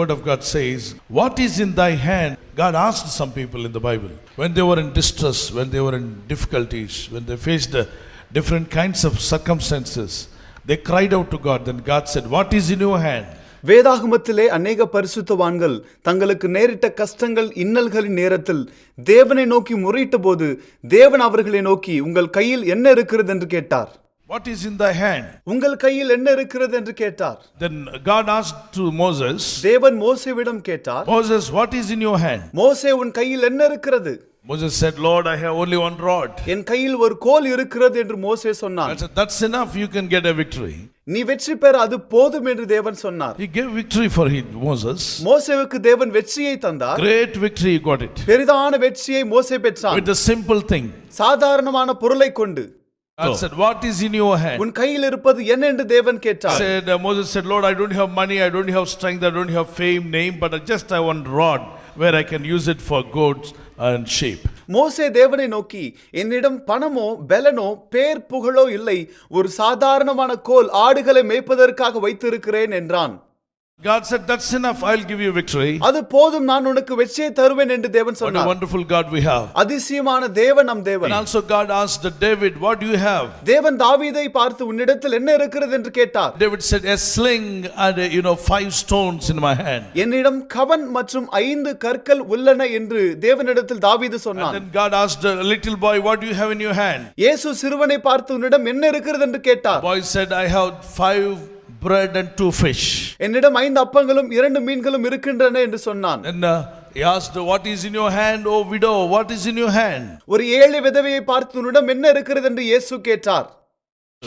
word of God says, what is in thy hand? God asked some people in the Bible when they were in distress, when they were in difficulties, when they faced different kinds of circumstances, they cried out to God. Then God said, what is in your hand? வேதாகமத்திலே அநேக பரிசுத்தவான்கள் தங்களுக்கு நேரிட்ட கஷ்டங்கள் இன்னல்களின் நேரத்தில் தேவனை நோக்கி முறையிட்ட போது தேவன் அவர்களை நோக்கி உங்கள் கையில் என்ன இருக்கிறது என்று கேட்டார். What is in thy hand? உங்கள் கையில் என்ன இருக்கிறது என்று கேட்டார். Then God asked to Moses, தேவன் மோசேவிடம் கேட்டார், Moses, what is in your hand? மோசே உன் கையில் என்ன இருக்கிறது? Moses said, Lord, I have only one rod. என் கையில் ஒரு கோல் இருக்கிறது என்று மோசே சொன்னார். I said, that's enough, you can get a victory. நீ வெற்றி பெற அது போதும் என்று தேவன் சொன்னார். He gave victory for him, Moses. மோசேவுக்கு தேவன் வெற்றியை தந்தார். Great victory, he got it. பெரிதான வெற்றியை மோசே பெற்றான். With a simple thing. சாதாரணமான பொருளை கொண்டு. God said, what is in your hand? உன் கையில் இருப்பது என்ன என்று தேவன் கேட்டார். Moses said, Lord, I don't have money, I don't have strength, I don't have fame, name, but I just have one rod where I can use it for goats and sheep. மோசே தேவனை நோக்கி, என்னிடம் பணமோ பெலனோ பேர் புகழோ இல்லை, ஒரு சாதாரணமான கோல் ஆடுகளை மேய்ப்பதற்காக வைத்திருக்கிறேன் என்றான். God said, that's enough, I'll give you victory. அது போதும், நான் உனக்கு வெற்றியை தருவேன் என்று தேவன் சொன்னார். What a wonderful God we have. அதிசயமான தேவன் நம் தேவன். And also God asked David, what do you have? தேவன் தாவீதை பார்த்து உன்னிடத்தில் என்ன இருக்கிறது என்று கேட்டார். David said, a sling and 5 stones in my hand. என்னிடம் கவன் மற்றும் 5 கற்கள் உள்ளன என்று தேவனிடத்தில் தாவீது சொன்னான். And then God asked a little boy, what do you have in your hand? இயேசு சிறுவனை பார்த்து உன்னிடம் என்ன இருக்கிறது என்று கேட்டார். The boy said, I have 5 bread and 2 fish. என்னிடம் 5 அப்பங்களும் 2 மீன்களும் இருக்கின்றன என்று சொன்னான். And he asked, what is in your hand, O widow? What is in your hand? ஒரு ஏழை விதவையை பார்த்து உன்னிடம் என்ன இருக்கிறது என்று இயேசு கேட்டார்.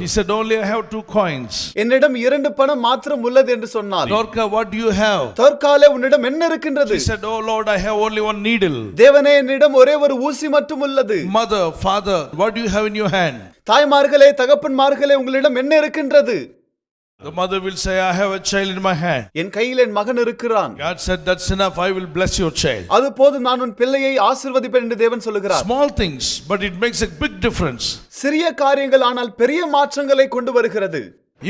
She said, only I have 2 coins. என்னிடம் 2 பணம் மாத்திரம் உள்ளது என்று சொன்னார். Dorcas, what do you have? தோர்க்காலே உன்னிடம் என்ன இருக்கின்றது? She said, oh Lord, I have only one needle. தேவனே, என்னிடம் ஒரே ஒரு ஊசி மட்டும் உள்ளது. Mother, father, what do you have in your hand? தாய்மார்களே, தகப்பன்மார்களே, உங்களிடம் என்ன இருக்கின்றது? The mother will say, I have a child in my hand. என் கையில் என் மகன் இருக்கிறான். God said, that's enough, I will bless your child. அது போதும், நான் உன் பிள்ளையை ஆசீர்வதிப்பேன் என்று தேவன் சொல்கிறார். Small things, but it makes a big difference. சிறிய காரியங்கள் ஆனால் பெரிய மாற்றங்களை கொண்டு வருகிறது.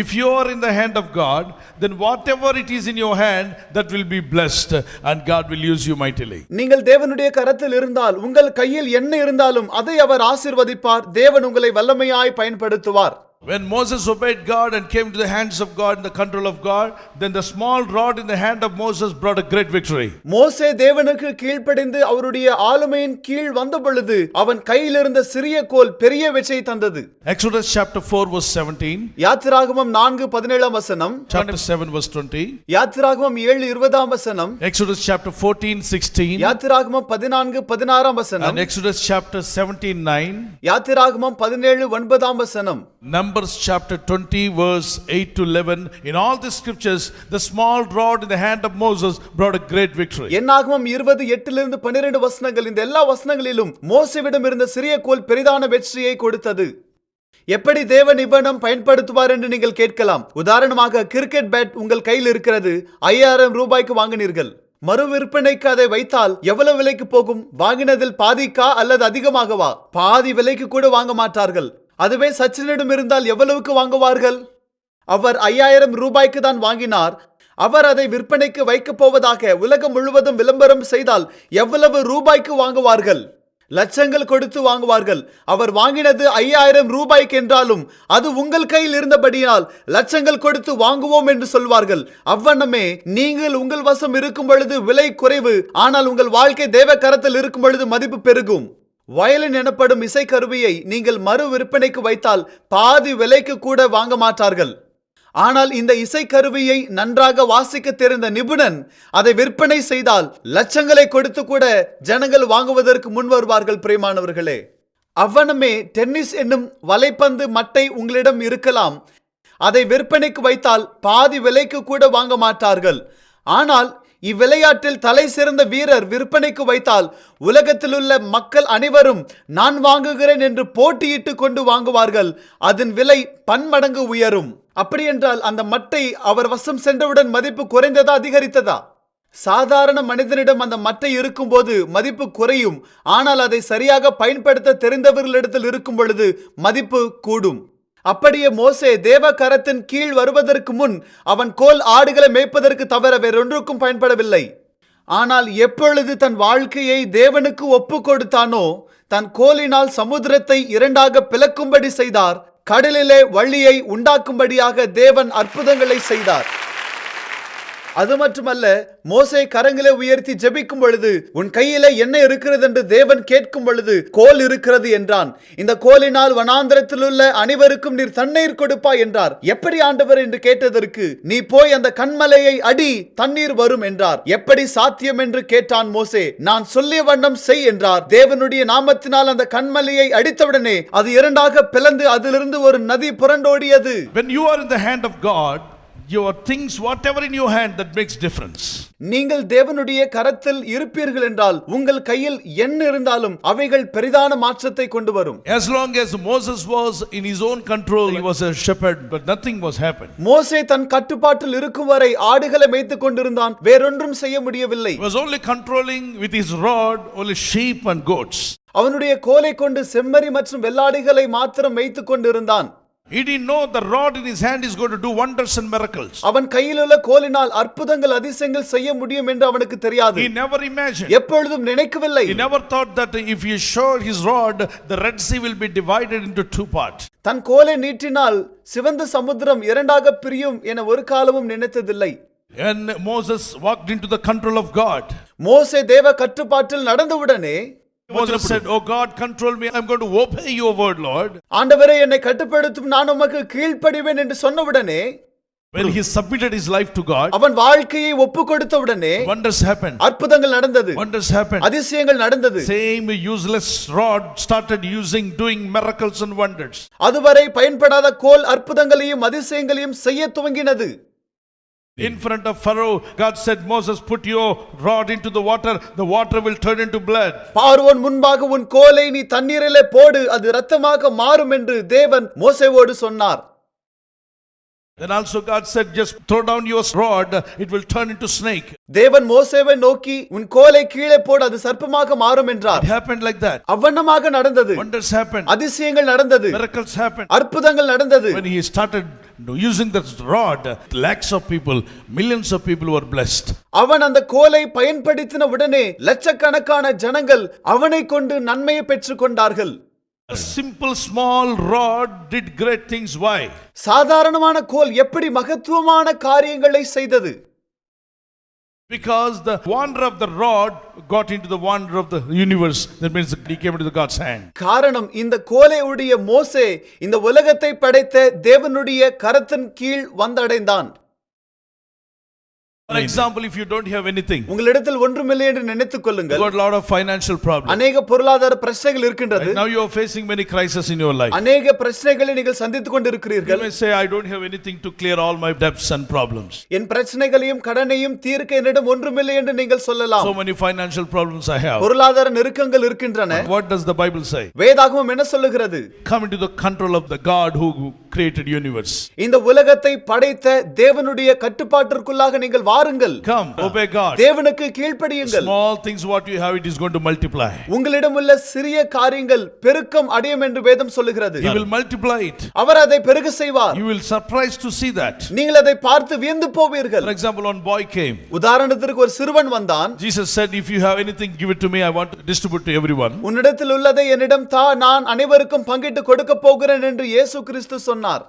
If you are in the hand of God, then whatever it is in your hand, that will be blessed and God will use you mightily. நீங்கள் தேவனுடைய கரத்தில் இருந்தால், உங்கள் கையில் என்ன இருந்தாலும் அதை அவர் ஆசீர்வதிப்பார். தேவன் உங்களை வல்லமையாய் பயன்படுத்துவார். When Moses obeyed God and came to the hands of God in the control of God, then the small rod in the hand of Moses brought a great victory. மோசே தேவனுக்கு கீழ்ப்படிந்து அவருடைய ஆளுமையின் கீழ் வந்த பொழுது அவன் கையில் இருந்த சிறிய கோல் பெரிய வெற்றியை தந்தது. Exodus chapter 4 verse 17. யாத்திராகமம் 4:17 வசனம். Chapter 7 verse 20. யாத்திராகமம் 7:20 வசனம். Exodus chapter 14:16. யாத்திராகமம் 14:16 வசனம். And Exodus chapter 17:9. யாத்திராகமம் 17:9 வசனம். Numbers chapter 20 verse 8 to 11. In all the scriptures, the small rod in the hand of Moses brought a great victory. என்னாகமம் 20:8 12 வசனங்கள், இந்த எல்லா வசனங்களிலும் மோசேவிடம் இருந்த சிறிய கோல் பெரிதான வெற்றியை கொடுத்தது. எப்படி தேவன் இவனம் பயன்படுத்துவார் என்று நீங்கள் கேட்கலாம். உதாரணமாக, கிரிக்கெட் பேட் உங்கள் கையில் இருக்கிறது. 5000 ரூபாய்க்கு வாங்கினீர்கள். மறு விற்பனைக்கு அதை வைத்தால் எவ்வளவு விலைக்கு போகும்? வாங்கினதில் பாதிக்கா அல்லது அதிகமாகவா? பாதி விலைக்கு கூட வாங்க மாட்டார்கள். அதுவே சச்சினிடம் இருந்தால் எவ்வளவுக்கு வாங்குவார்கள்? அவர் 5000 ரூபாய்க்கு தான் வாங்கினார். அவர் அதை விற்பனைக்கு வைக்கப் போவதாக உலகம் முழுவதும் விளம்பரம் செய்தால் எவ்வளவு ரூபாய்க்கு வாங்குவார்கள்? லட்சங்கள் கொடுத்து வாங்குவார்கள். அவர் வாங்கினது 5000 ரூபாய்க்கு என்றாலும் அது உங்கள் கையில் இருந்தபடியால் லட்சங்கள் கொடுத்து வாங்குவோம் என்று சொல்வார்கள். அவ்வண்ணமே நீங்கள் உங்கள் வசம் இருக்கும் பொழுது விலை குறைவு, ஆனால் உங்கள் வாழ்க்கை தேவ கரத்தில் இருக்கும் பொழுது மதிப்பு பெருகும். வயலின் எனப்படும் இசைக்கருவியை நீங்கள் மறு விற்பனைக்கு வைத்தால் பாதி விலைக்கு கூட வாங்க மாட்டார்கள். ஆனால் இந்த இசைக்கருவியை நன்றாக வாசிக்க தெரிந்த நிபுணன் அதை விற்பனை செய்தால் லட்சங்களை கொடுத்து கூட ஜனங்கள் வாங்குவதற்கு முன் வருவார்கள். பிரியமானவர்களே, அவ்வனமே டென்னிஸ் என்னும் வலைப்பந்து மட்டை உங்களிடம் இருக்கலாம். அதை விற்பனைக்கு வைத்தால் பாதி விலைக்கு கூட வாங்க மாட்டார்கள். ஆனால் இவ்விளையாட்டில் தலை சிறந்த வீரர் விற்பனைக்கு வைத்தால் உலகத்தில் உள்ள மக்கள் அனைவரும் நான் வாங்குகிறேன் என்று போட்டியிட்டு கொண்டு வாங்குவார்கள். அதன் விலை பன்மடங்கு உயரும். அப்படி என்றால் அந்த மட்டை அவர் வசம் சென்றவுடன் மதிப்பு குறைந்ததா அதிகரித்ததா? சாதாரண மனிதனிடம் அந்த மட்டை இருக்கும் போது மதிப்பு குறையும். ஆனால் அதை சரியாக பயன்படுத்த தெரிந்தவர்களிடத்தில் இருக்கும் பொழுது மதிப்பு கூடும். அப்படியே மோசே தேவ கரத்தின் கீழ் வருவதற்கு முன் அவன் கோல் ஆடுகளை மேய்ப்பதற்கு தவிர வேறொன்றுக்கும் பயன்படவில்லை. ஆனால் எப்பொழுது தன் வாழ்க்கையை தேவனுக்கு ஒப்பு கொடுத்தானோ தன் கோலினால் சமுத்திரத்தை இரண்டாக பிளக்கும்படி செய்தார். கடலிலே வழியை உண்டாக்கும்படியாக தேவன் அற்புதங்களை செய்தார். அது மட்டுமல்ல, மோசே கரங்களை உயர்த்தி ஜெபிக்கும் பொழுது உன் கையில என்ன இருக்கிறது என்று தேவன் கேட்கும் பொழுது கோல் இருக்கிறது என்றான். இந்த கோலினால் வனாந்திரத்தில் உள்ள அனைவருக்கும் நீர் தண்ணீர் கொடுப்பா என்றார். எப்படி ஆண்டவர் என்று கேட்டதற்கு, நீ போய் அந்த கன்மலையை அடி, தண்ணீர் வரும் என்றார். எப்படி சாத்தியம் என்று கேட்டான் மோசே. நான் சொல்லிய வண்ணம் செய் என்றார். தேவனுடைய நாமத்தினால் அந்த கன்மலையை அடித்தவுடனே அது இரண்டாக பிளந்து அதிலிருந்து ஒரு நதி புரண்டோடியது. When you are in the hand of God, your things, whatever in your hand, that makes difference. நீங்கள் தேவனுடைய கரத்தில் இருப்பீர்கள் என்றால் உங்கள் கையில் என்ன இருந்தாலும் அவைகள் பெரிதான மாற்றத்தை கொண்டு வரும். As long as Moses was in his own control, he was a shepherd, but nothing was happened. மோசே தன் கட்டுப்பாட்டில் இருக்கும் வரை ஆடுகளை மேய்த்துக் கொண்டிருந்தான், வேறொன்றும் செய்ய முடியவில்லை. He was only controlling with his rod only sheep and goats. அவனுடைய கோலை கொண்டு செம்மறி மற்றும் வெள்ளாடுகளை மாத்திரம் மேய்த்துக் கொண்டிருந்தான். He didn't know the rod in his hand is going to do wonders and miracles. அவன் கையில் உள்ள கோலினால் அற்புதங்கள் அதிசயங்கள் செய்ய முடியும் என்று அவனுக்கு தெரியாது. He never imagined. எப்பொழுதும் நினைக்கவில்லை. He never thought that if he showed his rod, the Red Sea will be divided into two parts. தன் கோலை நீட்டினால் சிவந்த சமுத்திரம் இரண்டாக பிரியும் என ஒரு காலமும் நினைத்ததில்லை. And Moses walked into the control of God. மோசே தேவ கட்டுப்பாட்டில் நடந்தவுடனே Moses said, "Oh God, control me. I'm going to obey your word, Lord." ஆண்டவரே என்னை கட்டுப்படுத்தும், நான் உமக்கு கீழ்ப்படிவேன் என்று சொன்னவுடனே, when he submitted his life to God, அவன் வாழ்க்கையை ஒப்பு கொடுத்தவுடனே wonders happened. அற்புதங்கள் நடந்தது. Wonders happened. அதிசயங்கள் நடந்தது. Same useless rod started doing miracles and wonders. அதுவரை பயன்படாத கோல் அற்புதங்களையும் அதிசயங்களையும் செய்ய துவங்கினது. In front of Pharaoh, God said, Moses, put your rod into the water will turn into blood. பார்வோன் முன்பாக உன் கோலை நீ தண்ணீரிலே போடு, அது இரத்தமாக மாறும் என்று தேவன் மோசேவோடு சொன்னார். Then also God said, just throw down your rod, it will turn into snake. தேவன் மோசேவை நோக்கி உன் கோலை கீழே போடு, அது சர்ப்பமாக மாறும் என்றார். It happened like that. அவ்வண்ணமாக நடந்தது. Wonders happened. அதிசயங்கள் நடந்தது. Miracles happened. அற்புதங்கள் நடந்தது. When he started using that rod, lakhs of people, millions of people were blessed. அவன் அந்த கோலை பயன்படுத்தின உடனே லட்சக்கணக்கான ஜனங்கள் அவனை கொண்டு நன்மையை பெற்றுக் கொண்டார்கள். A simple small rod did great things. Why? சாதாரணமான கோல் எப்படி மகத்துவமான காரியங்களை செய்தது? Because the wonder of the rod got into the wonder of the universe. That means he came into God's hand. காரணம், இந்த கோலை உடைய மோசே இந்த உலகத்தை படைத்த தேவனுடைய கரத்தின் கீழ் வந்தடைந்தான். For example, if you don't have anything, உங்களிடத்தில் ஒன்றுமில்லை என்று நினைத்துக் கொள்ளுங்கள். you got a lot of financial problems. அநேக பொருளாதார பிரச்சனைகள் இருக்கின்றது. Now you are facing many crises in your life. அநேக பிரச்சனைகளை நீங்கள் சந்தித்துக் கொண்டிருக்கிறீர்கள். You may say, I don't have anything to clear all my debts and problems. என் பிரச்சனைகளையும் கடனையும் தீர்க்க என்னிடம் ஒன்றுமில்லை என்று நீங்கள் சொல்லலாம். So many financial problems I have. பொருளாதார நெருக்கங்கள் இருக்கின்றன. What does the Bible say? வேதாகமம் என்ன சொல்லுகிறது? Come into the control of the God who created universe. இந்த உலகத்தை படைத்த தேவனுடைய கட்டுப்பாட்டிற்குள்ளாக நீங்கள் வாருங்கள். Come, obey God. தேவனுக்கு கீழ்ப்படியுங்கள். Small things what you have, it is going to multiply. உங்களிடம் உள்ள சிறிய காரியங்கள் பெருக்கம் அடையும் என்று வேதம் சொல்லுகிறது. He will multiply it. அவர் அதை பெருக செய்வார். You will surprised to see that. நீங்கள் அதை பார்த்து வியந்து போவீர்கள். For example, one boy came. உதாரணத்திற்கு ஒரு சிறுவன் வந்தான். Jesus said, if you have anything, give it to me. I want to distribute to everyone. உன்னிடத்தில் உள்ளதை என்னிடம் தா, நான் அனைவருக்கும் பங்கிட்டு கொடுக்க போகிறேன் என்று இயேசு கிறிஸ்து சொன்னார்.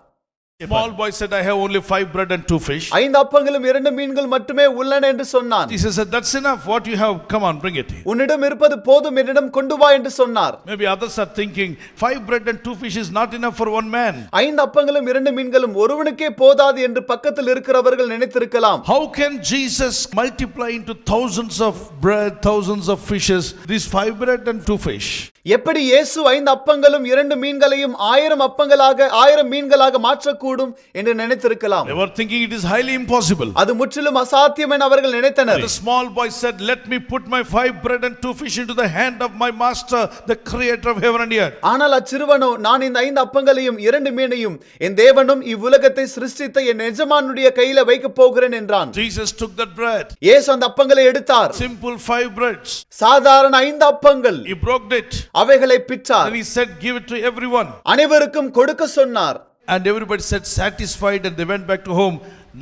Small boy said, I have only 5 bread and 2 fish. 5 அப்பங்களும் 2 மீன்கள் மட்டுமே உள்ளன என்று சொன்னான். Jesus said, that's enough. What you have, come on, bring it. உன்னிடம் இருப்பது போதும், என்னிடம் கொண்டு வா என்று சொன்னார். Maybe others are thinking, 5 bread and 2 fish is not enough for one man. 5 அப்பங்களும் 2 மீன்களும் ஒருவனுக்கே போதாது என்று பக்கத்தில் இருக்கிறவர்கள் நினைத்திருக்கலாம். How can Jesus multiply into thousands of bread, thousands of fishes, these 5 bread and 2 fish? எப்படி இயேசு 5 அப்பங்களும் 2 மீன்களையும் 1000 அப்பங்களாக 1000 மீன்களாக மாற்றக்கூடும் என்று நினைத்திருக்கலாம். They were thinking it is highly impossible. அது முற்றிலும் அசாத்தியம் என அவர்கள் நினைத்தனர். The small boy said, let me put my 5 bread and 2 fish into the hand of my master, the creator of heaven and earth. ஆனால் அச்சிறுவனோ, நான் இந்த 5 அப்பங்களையும் 2 மீனையும் என் தேவனும் இவ்வுலகத்தை சிருஷ்டித்த என் எஜமானுடைய கையில வைக்க போகிறேன் என்றான். Jesus took that bread. இயேசு அந்த அப்பங்களை எடுத்தார். Simple 5 breads. சாதாரண 5 அப்பங்கள். He broke it. அவைகளை பிட்டார். And he said, give it to everyone. அனைவருக்கும் கொடுக்க சொன்னார். and everybody said satisfied, and they went back to home.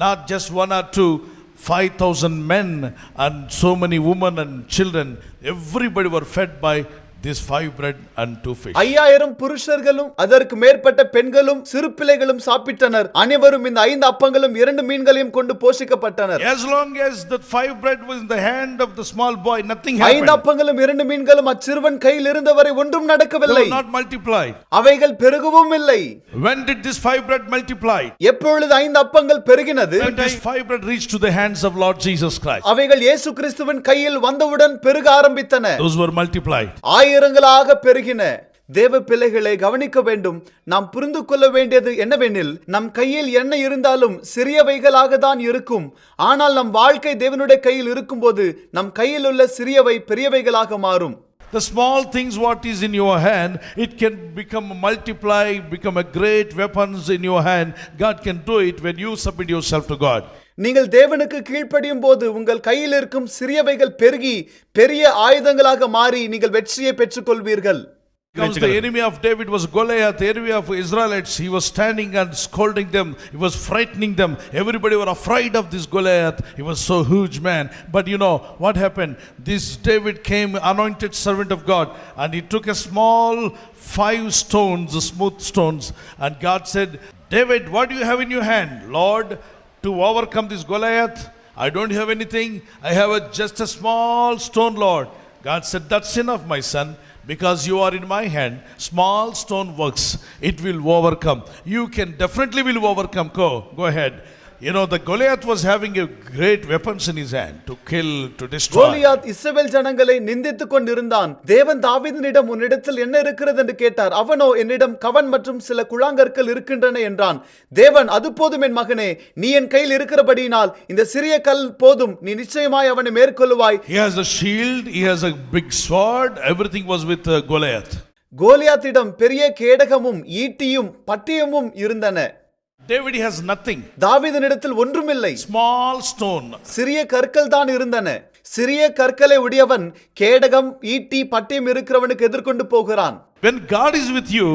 Not just one or two, 5,000 men and so many women and children. Everybody were fed by this 5 bread and 2 fish. 5000 புருஷர்களும் அதற்கு மேற்பட்ட பெண்களும் சிறு பிள்ளைகளும் சாப்பிட்டனர். அனைவரும் இந்த 5 அப்பங்களும் 2 மீன்களையும் கொண்டு போஷிக்கப்பட்டனர். As long as that 5 bread was in the hand of the small boy, nothing happened. 5 அப்பங்களும் 2 மீன்களும் அச்சிறுவன் கையில் இருந்தவரை ஒன்றும் நடக்கவில்லை. They were not multiplied. அவைகள் பெருகவும் இல்லை. When did this 5 bread multiply? எப்பொழுது 5 அப்பங்கள் பெருகினது? When this 5 bread reached to the hands of Lord Jesus Christ. அவைகள் இயேசு கிறிஸ்துவின் கையில் வந்தவுடன் பெருக ஆரம்பித்தன. Those were multiplied. ஆயிரங்களாக பெருகின. தேவ பிள்ளைகளை கவனிக்க வேண்டும். நாம் புரிந்து கொள்ள வேண்டியது என்னவெனில், நம் கையில் என்ன இருந்தாலும் சிறியவைகளாக தான் இருக்கும். ஆனால் நம் வாழ்க்கை தேவனுடைய கையில் இருக்கும்போது நம் கையில் உள்ள சிறியவை பெரியவைகளாக மாறும். The small things what is in your hand, it can become multiply, become a great weapons in your hand. God can do it when you submit yourself to God. நீங்கள் தேவனுக்கு கீழ்ப்படியும் போது உங்கள் கையில் இருக்கும் சிறியவைகள் பெருகி பெரிய ஆயுதங்களாக மாறி நீங்கள் வெற்றியை பெற்றுக்கொள்வீர்கள். Because the enemy of David was Goliath, the enemy of Israelites. He was standing and scolding them. He was frightening them. Everybody were afraid of this Goliath. He was so huge man. But you know what happened? This David came, anointed servant of God, and he took a small 5 stones, smooth stones, and God said, David, what do you have in your hand? Lord, to overcome this Goliath, I don't have anything. I have just a small stone, Lord. God said, that's enough, my son. Because you are in my hand, small stone works, it will overcome. You can definitely will overcome. Go ahead. You know, the Goliath was having a great weapons in his hand to kill, to destroy. Goliath இஸ்ரவேல் ஜனங்களை நிந்தித்துக் கொண்டிருந்தான். தேவன் தாவீதினிடம் உன்னிடத்தில் என்ன இருக்கிறது என்று கேட்டார். அவனோ என்னிடம் கவன் மற்றும் சில குழாங்கற்கள் இருக்கின்றன என்றான். தேவன், அது போதும் என் மகனே, நீ என் கையில் இருக்கிறபடியினால் இந்த சிறிய கல் போதும், நீ நிச்சயமாய் அவனை மேற்கொள்ளுவாய். He has a shield, he has a big sword, everything was with Goliath. கோலியாத்திடம் பெரிய கேடகமும் ஈட்டியும் பட்டயமும் இருந்தன. David has nothing. தாவீதினிடத்தில் ஒன்றுமில்லை. Small stone. சிறிய கற்கள் தான் இருந்தன. சிறிய கற்களை உடையவன் கேடகம் ஈட்டி பட்டயம் இருக்கிறவனுக்கு எதிர்கொண்டு போகிறான். When God is with you,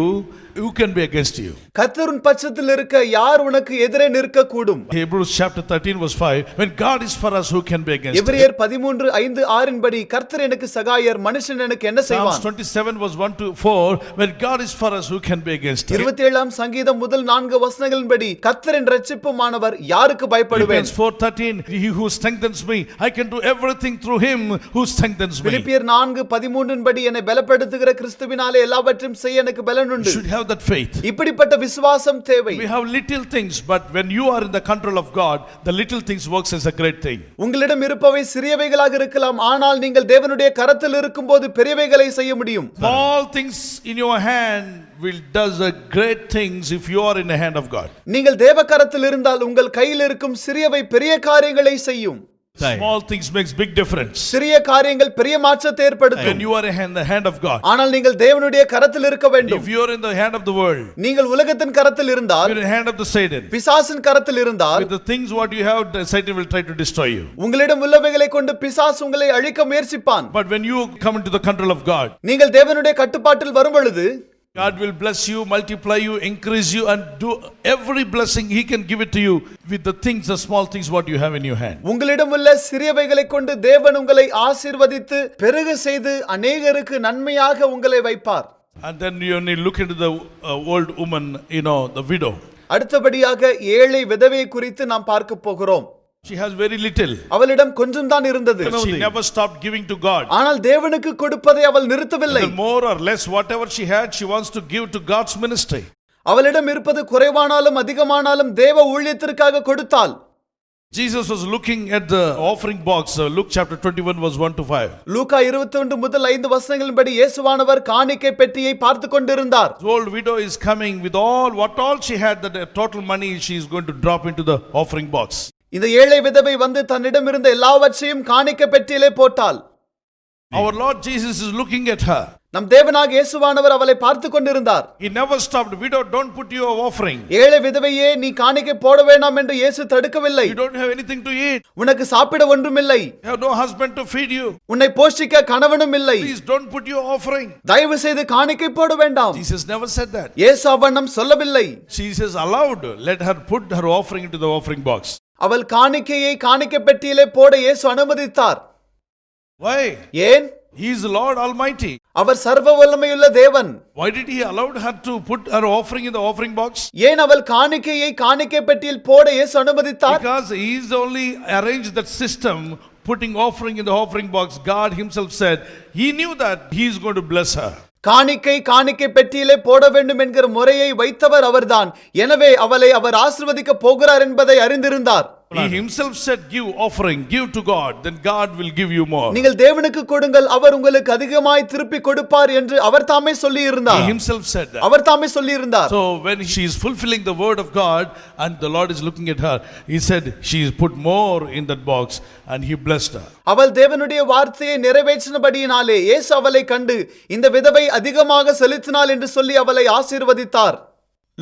who can be against you? கர்த்தரின் பட்சத்தில் இருக்க யார் உனக்கு எதிரே நிற்க கூடும்? Hebrews chapter 13 verse 5, when God is for us, who can be against us? எபிரேயர் 13:5-6 படி கர்த்தர் எனக்கு சகாயர், மனுஷன் எனக்கு என்ன செய்வான்? Psalms 27 verse 1-4, when God is for us, who can be against us? 27ஆம் சங்கீதம் முதல் 4 வசனங்களின்படி கர்த்தரின் இரட்சிப்புமானவர் யாருக்கு பயப்படுவேன்? Philippians 4:13, he who strengthens me, I can do everything through him who strengthens me. பிலிப்பியர் 4:13 படி என்னை பலப்படுத்துகிற கிறிஸ்துவினாலே எல்லாவற்றையும் செய்ய எனக்கு பலன் உண்டு. You should have that faith. இப்படிப்பட்ட விசுவாசம் தேவை. We have little things, but when you are in the control of God, the little things works as a great thing. உங்களிடம் இருப்பவை சிறியவைகளாக இருக்கலாம், ஆனால் நீங்கள் தேவனுடைய கரத்தில் இருக்கும்போது பெரியவைகளை செய்ய முடியும். Small things in your hand will does a great things if you are in the hand of God. நீங்கள் தேவ கரத்தில் இருந்தால் உங்கள் கையில் இருக்கும் சிறியவை பெரிய காரியங்களை செய்யும். Small things makes big difference. சிறிய காரியங்கள் பெரிய மாற்றத்தை ஏற்படுத்தும். When you are in the hand of God. ஆனால் நீங்கள் தேவனுடைய கரத்தில் இருக்க வேண்டும். If you are in the hand of the world. நீங்கள் உலகத்தின் கரத்தில் இருந்தால், you are in the hand of the Satan. பிசாசின் கரத்தில் இருந்தால், with the things what you have, the Satan will try to destroy you. உங்களிடம் உள்ளவைகளை கொண்டு பிசாசு உங்களை அழிக்க முயற்சிப்பான். But when you come into the control of God, நீங்கள் தேவனுடைய கட்டுப்பாட்டில் வரும் பொழுது, God will bless you, multiply you, increase you, and do every blessing He can give it to you with the things, the small things what you have in your hand. உங்களிடம் உள்ள சிறியவைகளை கொண்டு தேவன் உங்களை ஆசீர்வதித்து பெருக செய்து அநேகருக்கு நன்மையாக உங்களை வைப்பார். And then you look into the old woman, the widow. அடுத்தபடியாக ஏழை விதவை குறித்து நாம் பார்க்க போகிறோம். She has very little. அவளிடம் கொஞ்சம் தான் இருந்தது. She never stopped giving to God. ஆனால் தேவனுக்கு கொடுப்பதை அவள் நிறுத்தவில்லை. More or less whatever she had, she wants to give to God's ministry. அவளிடம் இருப்பது குறைவானாலும் அதிகமானாலும் தேவ ஊழியத்திற்காக கொடுத்தாள். Jesus was looking at the offering box. Luke chapter 21 verse 1-5. லூக்கா 21 முதல் 5 வசனங்களின்படி இயேசுவானவர் காணிக்கை பெட்டியை பார்த்து கொண்டிருந்தார். The old widow is coming with what all she had, the total money she is going to drop into the offering box. இந்த ஏழை விதவை வந்து தன்னிடம் இருந்த எல்லாவற்றையும் காணிக்கை பெட்டியிலே போட்டாள். Our Lord Jesus is looking at her. நம் தேவனாகிய இயேசுவானவர் அவளை பார்த்து கொண்டிருந்தார். He never stopped. Widow, don't put your offering. ஏழை விதவையே நீ காணிக்கை போட வேண்டாம் என்று இயேசு தடுக்கவில்லை. You don't have anything to eat. உனக்கு சாப்பிட ஒன்றுமில்லை. You have no husband to feed you. உன்னை போஷிக்க கணவனும் இல்லை. Please don't put your offering. தயவு செய்து காணிக்கை போட வேண்டாம். Jesus never said that. இயேசு அவ்வண்ணம் சொல்லவில்லை. Jesus allowed. Let her put her offering into the offering box. அவள் காணிக்கையை காணிக்கை பெட்டியிலே போட இயேசு அனுமதித்தார். Why? ஏன்? He is the Lord Almighty. அவர் சர்வ வல்லமையுள்ள தேவன். Why did he allow her to put her offering in the offering box? ஏன் அவள் காணிக்கையை காணிக்கை பெட்டியில் போட இயேசு அனுமதித்தார்? Because he is only arranged that system, putting offering in the offering box. God himself said he knew that he is going to bless her. காணிக்கை பெட்டியிலே போட வேண்டும் என்கிற முறையை வைத்தவர் அவர்தான். எனவே அவளை அவர் ஆசீர்வதிக்க போகிறார் என்பதை அறிந்திருந்தார். He himself said, give offering, give to God, then God will give you more. நீங்கள் தேவனுக்கு கொடுங்கள், அவர் உங்களுக்கு அதிகமாய் திருப்பி கொடுப்பார் என்று அவர் தாமே சொல்லி இருந்தார். He himself said that. அவர் தாமே சொல்லி இருந்தார். So when she is fulfilling the word of God and the Lord is looking at her, he said she is put more in that box and he blessed her. அவள் தேவனுடைய வார்த்தையை நிறைவேற்றினபடியினாலே இயேசு அவளை கண்டு இந்த விதவை அதிகமாக செலுத்தினாள் என்று சொல்லி அவளை ஆசீர்வதித்தார்.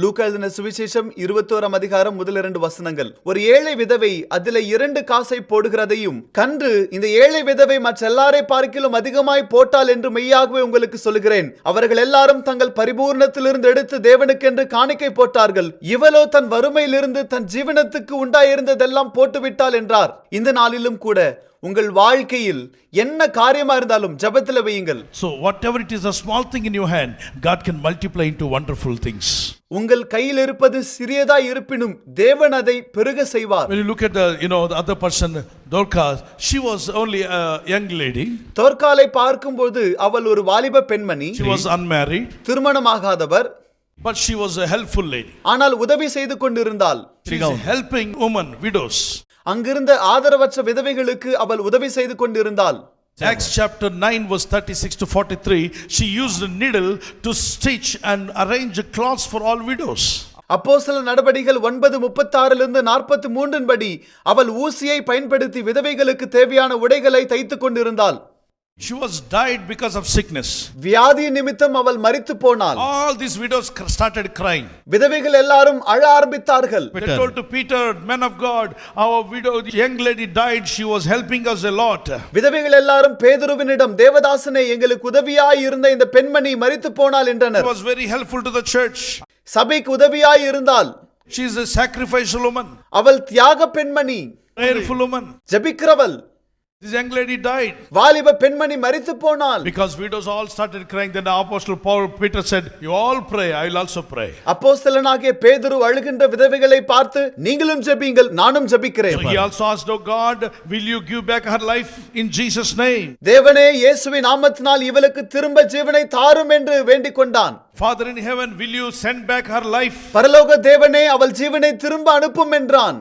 லூக்கா எழுதின சுவிசேஷம் 21 அதிகாரம் முதல் 2 வசனங்கள். ஒரு ஏழை விதவை அதிலே 2 காசை போடுகிறதையும் கன்று இந்த ஏழை விதவை மற்ற எல்லாரை பார்க்கிலும் அதிகமாய் போட்டாள் என்று மெய்யாகவே உங்களுக்கு சொல்லுகிறேன். அவர்கள் எல்லாரும் தங்கள் பரிபூர்ணத்திலிருந்து எடுத்து தேவனுக்கென்று காணிக்கை போட்டார்கள். இவளோ தன் வறுமையிலிருந்து தன் ஜீவனத்துக்கு உண்டாயிருந்ததெல்லாம் போட்டுவிட்டாள் என்றார். இந்த நாளிலும் கூட உங்கள் வாழ்க்கையில் என்ன காரியமா இருந்தாலும் ஜெபத்தில் வையுங்கள். So whatever it is, a small thing in your hand, God can multiply into wonderful things. உங்கள் கையில் இருப்பது சிறியதாய் இருப்பினும் தேவன் அதை பெருக செய்வார். When you look at the other person, Dorcas, she was only a young lady. தோர்காலை பார்க்கும்போது அவள் ஒரு வாலிப பெண்மணி. She was unmarried. திருமணமாகாதவர். But she was a helpful lady. ஆனால் உதவி செய்து கொண்டிருந்தாள். She is helping women, widows. அங்கிருந்த ஆதரவற்ற விதவைகளுக்கு அவள் உதவி செய்து கொண்டிருந்தாள். Acts chapter 9 verse 36 to 43, she used a needle to stitch and arrange cloths for all widows. அப்போஸ்தலர் நடபடிகள் 9:36 43 படி அவள் ஊசியை பயன்படுத்தி விதவைகளுக்கு தேவையான உடைகளை தைத்துக் கொண்டிருந்தாள். She was died because of sickness. வியாதி நிமித்தம் அவள் மரித்து போனாள். All these widows started crying. விதவைகள் எல்லாரும் அழ ஆரம்பித்தார்கள். They told to Peter, man of God, our widow, the young lady died. She was helping us a lot. விதவைகள் எல்லாரும் பேதுருவினிடம், தேவதாசனே எங்களுக்கு உதவியாய் இருந்த இந்த பெண்மணி மரித்து போனாள் என்றனர். She was very helpful to the church. சபைக்கு உதவியாய் இருந்தாள். She is a sacrificial woman. அவள் தியாக பெண்மணி, Prayerful woman. ஜெபிக்கிறவள். This young lady died. வாலிப பெண்மணி மரித்து போனாள். Because widows all started crying, then the apostle Peter said, you all pray, I will also pray. அப்போஸ்தலனாகிய பேதுரு அழுகின்ற விதவைகளை பார்த்து, நீங்களும் ஜெபியுங்கள், நானும் ஜெபிக்கிறேன். So he also asked, oh God, will you give back her life in Jesus' name? தேவனே, இயேசுவின் நாமத்தினால் இவளுக்கு திரும்ப ஜீவனை தாரும் என்று வேண்டிக் கொண்டான். Father in heaven, will you send back her life? பரலோக தேவனே, அவள் ஜீவனை திரும்ப அனுப்பும் என்றான்.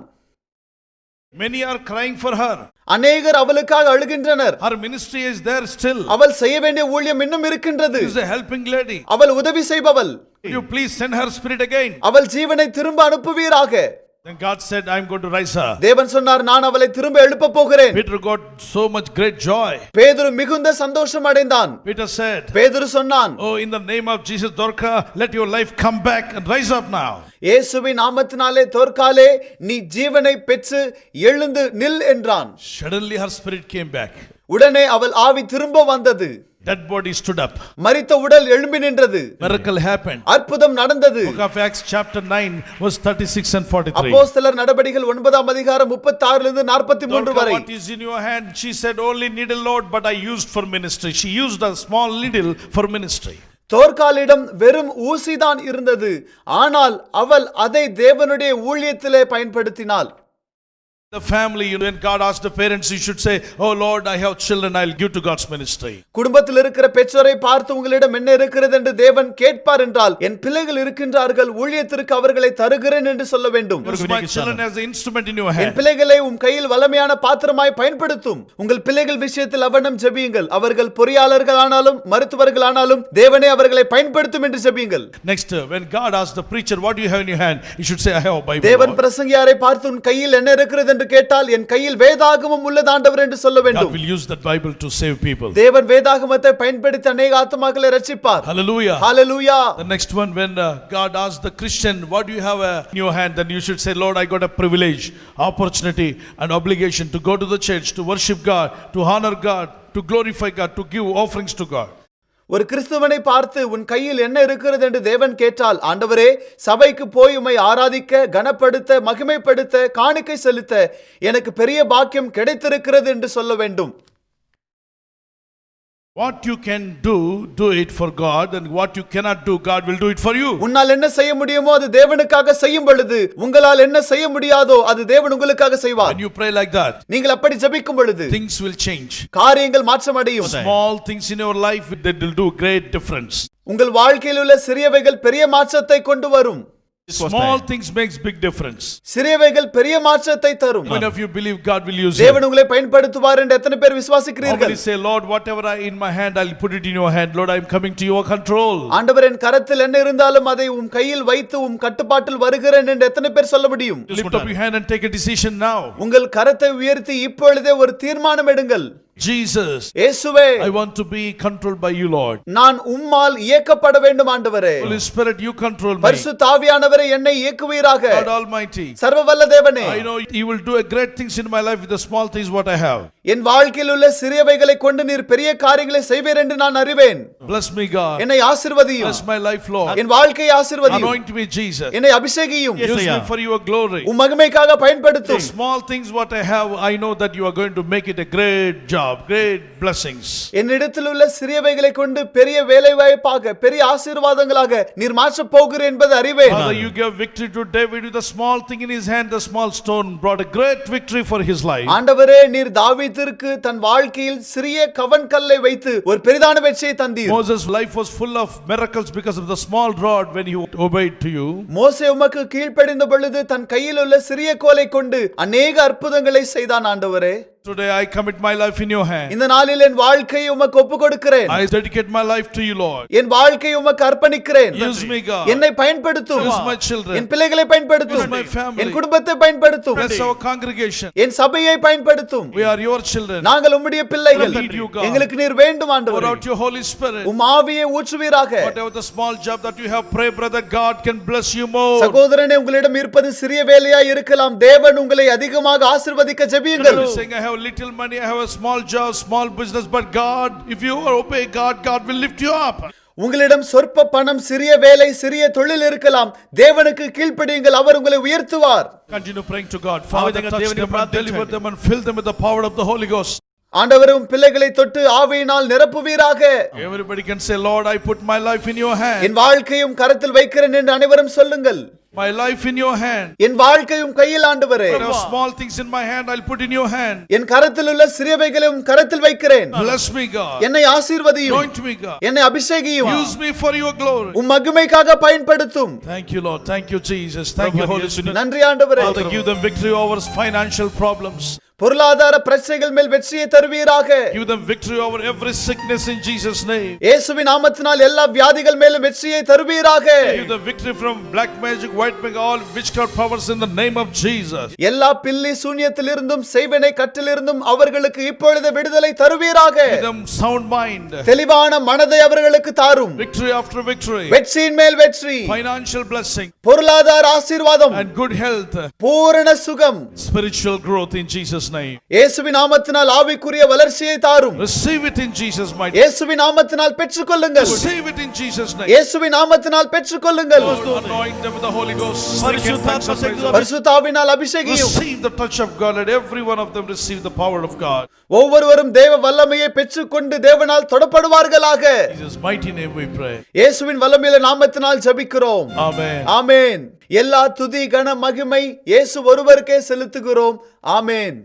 Many are crying for her. அநேகர் அவளுக்காக அழுகின்றனர். Her ministry is there still. அவள் செய்ய வேண்டிய ஊழியம் இன்னும் இருக்கின்றது. She is a helping lady. அவள் உதவி செய்பவள். You please send her spirit again. அவள் ஜீவனை திரும்ப அனுப்புவீராக. Then God said, I am going to rise her. தேவன் சொன்னார், நான் அவளை திரும்ப எழுப்ப போகிறேன். Peter got so much great joy. பேதுரு மிகுந்த சந்தோஷம் அடைந்தான். Peter said, பேதுரு சொன்னான், oh, in the name of Jesus, Dorcas, let your life come back and rise up now. இயேசுவின் நாமத்தினாலே தோர்காலே, நீ ஜீவனை பெற்று எழுந்து நில் என்றான். Suddenly her spirit came back. உடனே அவள் ஆவி திரும்ப வந்தது. Dead body stood up. மரித்த உடல் எழும்பி நின்றது. Miracle happened. அற்புதம் நடந்தது. Book of Acts chapter 9 verse 36 and 43. அப்போஸ்தலர் நடபடிகள் 9 அதிகாரம் 36 43 வரை. What is in your hand? She said, only needle, Lord, but I used for ministry. She used a small needle for ministry. தோர்காலிடம் வெறும் ஊசிதான் இருந்தது. ஆனால் அவள் அதை தேவனுடைய ஊழியத்திலே பயன்படுத்தினாள். The family, when God asked the parents, you should say, oh Lord, I have children, I'll give to God's ministry. குடும்பத்தில் இருக்கிற பெற்றோரை பார்த்து, உங்களிடம் என்ன இருக்கிறது என்று தேவன் கேட்பார் என்றால், என் பிள்ளைகள் இருக்கின்றார்கள், ஊழியத்திற்கு அவர்களை தருகிறேன் என்று சொல்ல வேண்டும். Use my children as an instrument in your hand. என் பிள்ளைகளை உம் கையில் வல்லமையான பாத்திரமாய் பயன்படுத்தும். உங்கள் பிள்ளைகள் விஷயத்தில் அவனம் ஜெபியுங்கள். அவர்கள் பொறியாளர்கள் ஆனாலும் மருத்துவர்கள் ஆனாலும் தேவனே அவர்களை பயன்படுத்தும் என்று ஜெபியுங்கள். Next, when God asked the preacher, what do you have in your hand? You should say, I have a Bible. தேவன் பிரசங்கியாரை பார்த்து, உன் கையில் என்ன இருக்கிறது என்று கேட்டால் என் கையில் வேதாகமம் உள்ளது ஆண்டவர் என்று சொல்ல God வேண்டும். will use that Bible to save people. தேவன் வேதாகமத்தை பயன்படுத்தி அநேக ஆத்துமாக்களை ரட்சிப்பார். Hallelujah. Hallelujah. The next one, when God asks the Christian, what do you have in your hand? Then you should say, Lord, I got a privilege, opportunity and obligation to go to the church, to worship God, to honor God, to glorify God, to give offerings to God. ஒரு கிறிஸ்துவனை பார்த்து உன் கையில் என்ன இருக்கிறது என்று தேவன் கேட்டால், ஆண்டவரே, சபைக்கு போய் உம்மை ஆராதிக்க, கனப்படுத்த, மகிமைப்படுத்த, காணிக்கை செலுத்த எனக்கு பெரிய பாக்கியம் கிடைத்திருக்கிறது என்று சொல்ல வேண்டும். What you can do, do it for God, and what you cannot do, God will do it for you. உன்னால் என்ன செய்ய முடியுமோ அது தேவனுக்காக செய்யும் பொழுது, உங்களால் என்ன செய்ய முடியாதோ அது தேவன் உங்களுக்காக செய்வார். When you pray like that, நீங்கள் அப்படி ஜெபிக்கும் பொழுது things will change. காரியங்கள் மாற்றமடையும். Small things in your life that will do great difference. உங்கள் வாழ்க்கையில் உள்ள சிறியவைகள் பெரிய மாற்றத்தை கொண்டு வரும். Small things makes big difference. சிறியவைகள் பெரிய மாற்றத்தை தரும். How many of you believe God will use you? தேவன் உங்களை பயன்படுத்துவார் என்று எத்தனை பேர் How விசுவாசிக்கிறீர்கள்? many say, Lord, whatever I in my hand, I'll put it in your hand. Lord, I'm coming to your control. ஆண்டவர் என் கரத்தில் என்ன இருந்தாலும் அதை உம் கையில் வைத்து உம் கட்டுப்பாட்டில் வருகிறேன் என்று எத்தனை பேர் சொல்ல முடியும்? Lift up your hand and take a decision now. உங்கள் கரத்தை உயர்த்தி இப்பொழுதே ஒரு தீர்மானம் எடுங்கள். Jesus, இயேசுவே, I want to be controlled by you, Lord. நான் உம்மால் இயக்கப்பட வேண்டும் ஆண்டவரே. Holy Spirit, you control me. பரிசுத்த ஆவியானவரே என்னை இயக்குவீராக. God Almighty, சர்வவல்ல தேவனே, I know you will do a great things in my life with the small things what I have. என் வாழ்க்கையில் உள்ள சிறியவைகளை கொண்டு நீர் பெரிய காரியங்களை செய்வீர் என்று நான் அறிவேன். Bless me, God. என்னை ஆசீர்வதியும். Bless my life, Lord. என் வாழ்க்கையை ஆசீர்வதியும். Anoint me, Jesus. என்னை அபிஷேகியும். Use me for your glory. உம் மகிமைக்காக The பயன்படுத்தும். small things what I have, I know that you are going to make it a great job, great blessings. என்னிடத்தில் உள்ள சிறியவைகளை கொண்டு பெரிய வேலை வாய்ப்பாக, பெரிய ஆசீர்வாதங்களாக நீர் மாற்றப் போகிறீர் என்பது அறிவேன். Father, you gave victory to David with a small thing in his hand. The small stone brought a great victory for his life. ஆண்டவரே, நீர் தாவீதிற்கு தன் வாழ்க்கையில் சிறிய கவன் கல்லை வைத்து ஒரு பெரிதான வெற்றியை தந்தீர். Moses' life was full of miracles because of the small rod when he obeyed to you. மோசே உமக்கு கீழ்ப்படிந்த பொழுது தன் கையில் உள்ள சிறிய கோலை கொண்டு அநேக அற்புதங்களை செய்தான் ஆண்டவரே. Today I commit my life in your hand. இந்த நாளில் என் வாழ்க்கையை உமக்கு ஒப்புக் கொடுக்கிறேன். I dedicate my life to you, Lord. என் வாழ்க்கையை உமக்கு அர்ப்பணிக்கிறேன். Use me, God. என்னை பயன்படுத்தும். Use my children. என் பிள்ளைகளை பயன்படுத்தும். Use my family. என் குடும்பத்தை பயன்படுத்தும். Bless our congregation. என் சபையை பயன்படுத்தும். We are your children. நாங்கள் உம்முடைய பிள்ளைகள். We need you, God. எங்களுக்கு நீர் வேண்டும் Pour ஆண்டவரே. out your Holy Spirit. உம் ஆவியை ஊற்றுவீராக. Whatever the small job that you have, pray, brother, God can bless you more. சகோதரனே, உங்களிடம் இருப்பது சிறிய வேலையா இருக்கலாம். தேவன் உங்களை அதிகமாக ஆசீர்வதிக்க ஜெபியுங்கள். You're saying, I have little money, I have a small job, small business, but God, if you obey God, God will lift you up. உங்களிடம் சொற்ப பணம், சிறிய வேலை, சிறிய தொழில் இருக்கலாம். தேவனுக்கு கீழ்ப்படியுங்கள், அவர் உங்களை உயர்த்துவார். Continue praying to God. Father, touch them and deliver them and fill them with the power of the Holy Ghost. ஆண்டவரும் பிள்ளைகளை தொட்டு ஆவியினால் நிரப்புவீராக. Everybody can say, Lord, I put my life in your hand. என் வாழ்க்கையும் கரத்தில் வைக்கிறேன் என்று அனைவரும் சொல்லுங்கள். My life in your hand. என் வாழ்க்கையும் கையில் ஆண்டவரே. There are small things in my hand, I'll put in your hand. என் கரத்தில் உள்ள சிறியவைகளையும் கரத்தில் வைக்கிறேன். Bless me, God. என்னை ஆசீர்வதியும். Anoint me, God. என்னை அபிஷேகியும். Use me for your glory. உம் மகிமைக்காக பயன்படுத்தும். Thank you, Lord. Thank you, Jesus. Thank you, Holy Spirit. நன்றி ஆண்டவரே. Father, give them victory over financial problems. பொருளாதார பிரச்சனைகள் மேல் வெற்றியை தருவீராக. Give them victory over every sickness in Jesus' name. இயேசுவின் நாமத்தினால் எல்லா வியாதிகள் மேலும் வெற்றியை தருவீராக. Give them victory from black magic, white magic, all witchcraft powers in the name of Jesus. எல்லா பில்லி சூனியத்திலிருந்தும் செய்வினை கட்டிலிருந்தும் அவர்களுக்கு இப்பொழுது விடுதலை தருவீராக. Give them sound mind. தெளிவான மனதை அவர்களுக்கு தாரும். Victory after victory. வெற்றியின் மேல் வெற்றி. Financial blessing. பொருளாதார ஆசீர்வாதம். And good health. பூரண சுகம். Spiritual growth in Jesus' name. இயேசுவின் நாமத்தினால் ஆவிக்குரிய வளர்ச்சியை தாரும். Receive it in Jesus' mighty name. இயேசுவின் நாமத்தினால் பெற்றுக்கொள்ளுங்கள். Receive it in Jesus' name. இயேசுவின் நாமத்தினால் பெற்றுக்கொள்ளுங்கள். Anoint them with the Holy Ghost. பரிசுத்த ஆவியினால் அபிஷேகியும். Receive the touch of God. Let every one of them receive the power of God. ஒவ்வொருவரும் தேவ வல்லமையை பெற்றுக்கொண்டு தேவனால் தொடப்படுவார்களாக. In Jesus' mighty name we pray. இயேசுவின் வல்லமையுள்ள நாமத்தினால் ஜெபிக்கிறோம். Amen. ஆமென். எல்லா துதி கன மகிமை இயேசு ஒருவருக்கே செலுத்துகிறோம். ஆமென்.